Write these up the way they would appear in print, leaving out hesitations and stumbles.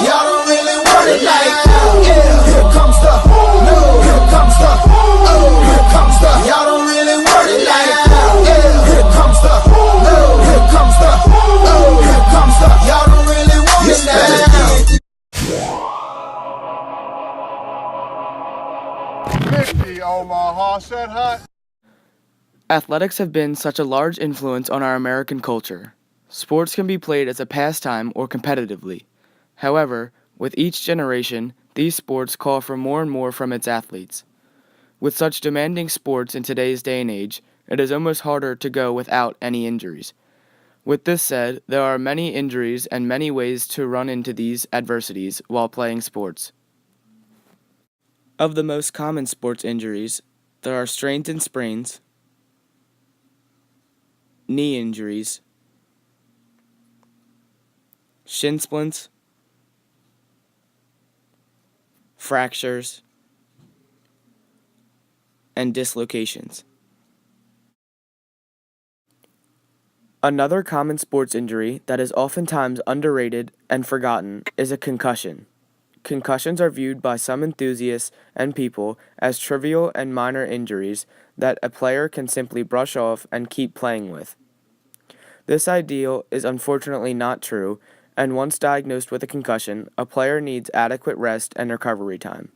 y'all don't really want it like that. Yeah, here comes the, no, here comes the, oh, here comes the, y'all don't really want it like that. Yeah, here comes the, no, here comes the, oh, here comes the, y'all don't really want it now. 50 Omaha said hot. Athletics have been such a large influence on our American culture. Sports can be played as a pastime or competitively. However, with each generation, these sports call for more and more from its athletes. With such demanding sports in today's day and age, it is almost harder to go without any injuries. With this said, there are many injuries and many ways to run into these adversities while playing sports. Of the most common sports injuries, there are strains and sprains, knee injuries, shin splints, fractures, and dislocations. Another common sports injury that is oftentimes underrated and forgotten is a concussion. Concussions are viewed by some enthusiasts and people as trivial and minor injuries that a player can simply brush off and keep playing with. This ideal is unfortunately not true, and once diagnosed with a concussion, a player needs adequate rest and recovery time.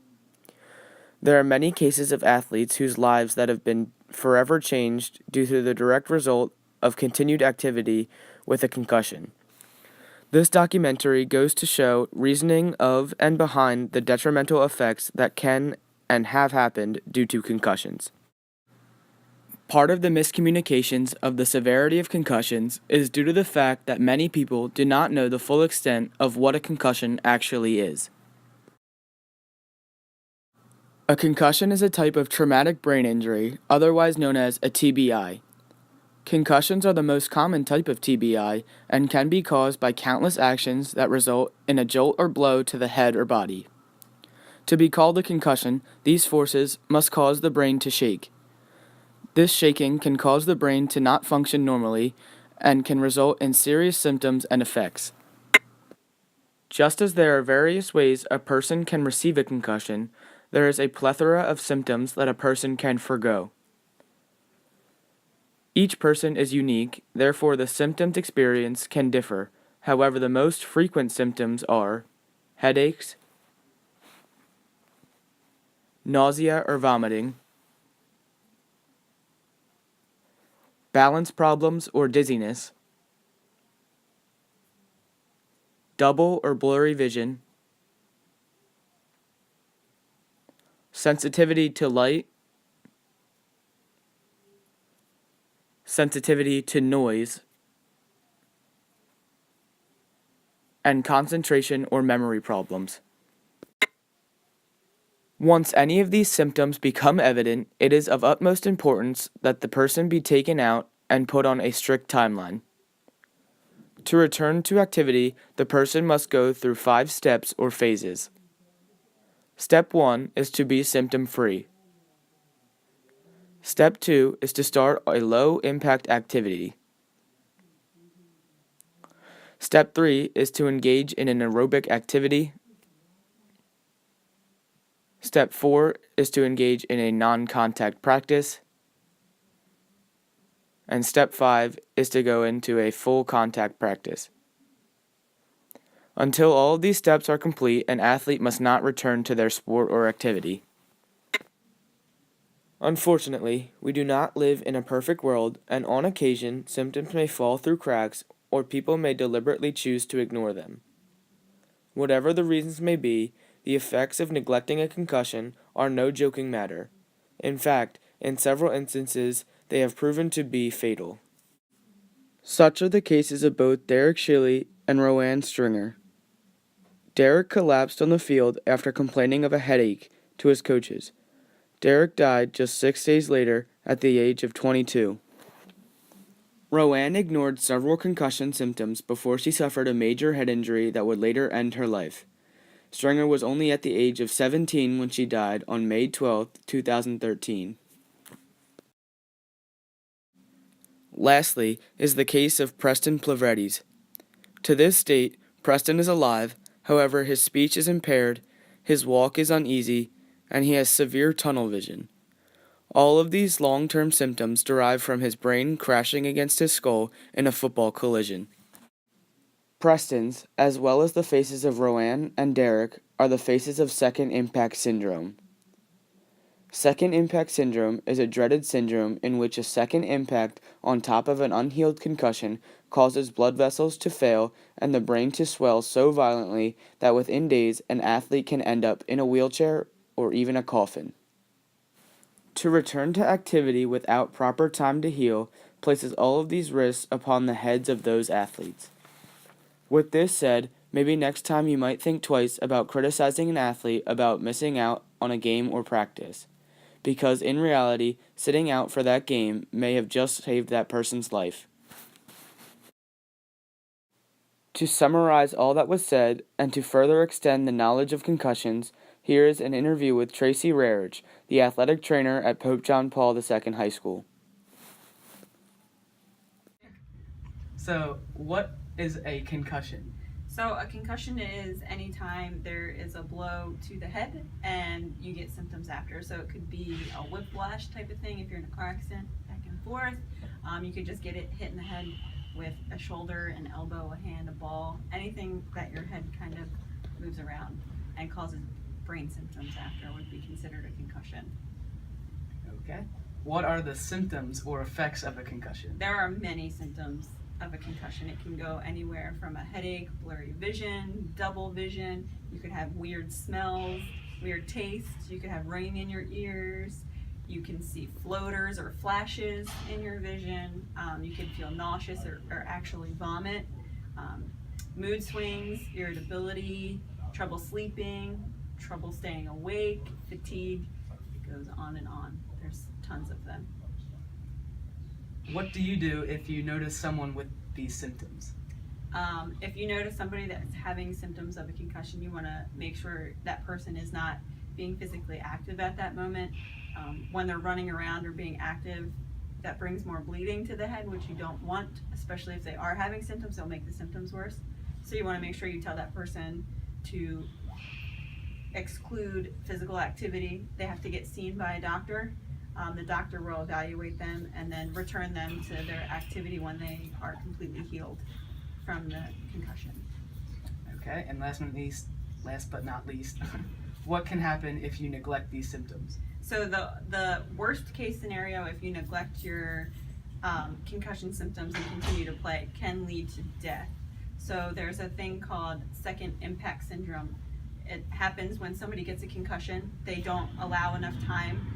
There are many cases of athletes whose lives that have been forever changed due to the direct result of continued activity with a concussion. This documentary goes to show reasoning of and behind the detrimental effects that can and have happened due to concussions. Part of the miscommunications of the severity of concussions is due to the fact that many people do not know the full extent of what a concussion actually is. A concussion is a type of traumatic brain injury, otherwise known as a TBI. Concussions are the most common type of TBI and can be caused by countless actions that result in a jolt or blow to the head or body. To be called a concussion, these forces must cause the brain to shake. This shaking can cause the brain to not function normally and can result in serious symptoms and effects. Just as there are various ways a person can receive a concussion, there is a plethora of symptoms that a person can forgo. Each person is unique, therefore the symptoms experienced can differ. However, the most frequent symptoms are headaches, nausea or vomiting, balance problems or dizziness, double or blurry vision, sensitivity to light, sensitivity to noise, and concentration or memory problems. Once any of these symptoms become evident, it is of utmost importance that the person be taken out and put on a strict timeline. To return to activity, the person must go through 5 steps or phases. Step 1 is to be symptom-free. Step 2 is to start a low-impact activity. Step 3 is to engage in an aerobic activity. Step 4 is to engage in a non-contact practice. And step 5 is to go into a full contact practice. Until all of these steps are complete, an athlete must not return to their sport or activity. Unfortunately, we do not live in a perfect world, and on occasion, symptoms may fall through cracks or people may deliberately choose to ignore them. Whatever the reasons may be, the effects of neglecting a concussion are no joking matter. In fact, in several instances, they have proven to be fatal. Such are the cases of both Derek Shiley and Rowan Stringer. Derek collapsed on the field after complaining of a headache to his coaches. Derek died just 6 days later at the age of 22. Rowan ignored several concussion symptoms before she suffered a major head injury that would later end her life. Stringer was only at the age of 17 when she died on May 12, 2013. Lastly is the case of Preston Plavredes. To this date, Preston is alive, however, his speech is impaired, his walk is uneasy, and he has severe tunnel vision. All of these long-term symptoms derive from his brain crashing against his skull in a football collision. Preston's, as well as the faces of Roanne and Derek, are the faces of second impact syndrome. Second impact syndrome is a dreaded syndrome in which a second impact on top of an unhealed concussion causes blood vessels to fail and the brain to swell so violently that within days an athlete can end up in a wheelchair or even a coffin. To return to activity without proper time to heal places all of these risks upon the heads of those athletes. With this said, maybe next time you might think twice about criticizing an athlete about missing out on a game or practice, because in reality, sitting out for that game may have just saved that person's life. To summarize all that was said, and to further extend the knowledge of concussions, here is an interview with Tracy Rarich, the athletic trainer at Pope John Paul II High School. So, what is a concussion? So a concussion is anytime there is a blow to the head and you get symptoms after. So it could be a whiplash type of thing if you're in a car accident, back and forth. You could just get it hit in the head with a shoulder, an elbow, a hand, a ball, anything that your head kind of moves around and causes brain symptoms after would be considered a concussion. Okay. What are the symptoms or effects of a concussion? There are many symptoms of a concussion. It can go anywhere from a headache, blurry vision, double vision. You could have weird smells, weird tastes. You could have ringing in your ears. You can see floaters or flashes in your vision. You could feel nauseous or actually vomit. Mood swings, irritability, trouble sleeping, trouble staying awake, fatigue. It goes on and on. There's tons of them. What do you do if you notice someone with these symptoms? If you notice somebody that's having symptoms of a concussion, you want to make sure that person is not being physically active at that moment. When they're running around or being active, that brings more bleeding to the head, which you don't want, especially if they are having symptoms. They'll make the symptoms worse. So you want to make sure you tell that person to exclude physical activity. They have to get seen by a doctor. The doctor will evaluate them and then return them to their activity when they are completely healed from the concussion. Okay, and last but not least, what can happen if you neglect these symptoms? So the worst case scenario, if you neglect your concussion symptoms and continue to play, can lead to death. So there's a thing called second impact syndrome. It happens when somebody gets a concussion. They don't allow enough time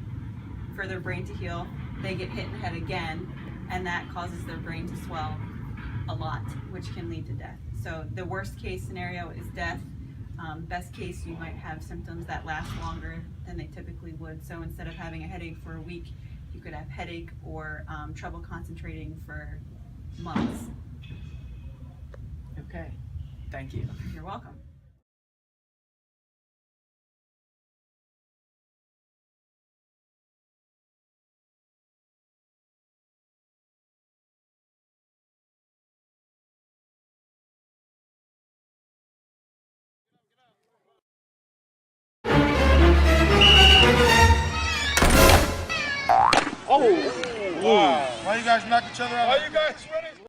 for their brain to heal. They get hit in the head again, and that causes their brain to swell a lot, which can lead to death. So the worst case scenario is death. Best case, you might have symptoms that last longer than they typically would. So instead of having a headache for a week, you could have headache or trouble concentrating for months. Okay, thank you. You're welcome. Oh! Wow. Why you guys knock each other out? Why you guys running?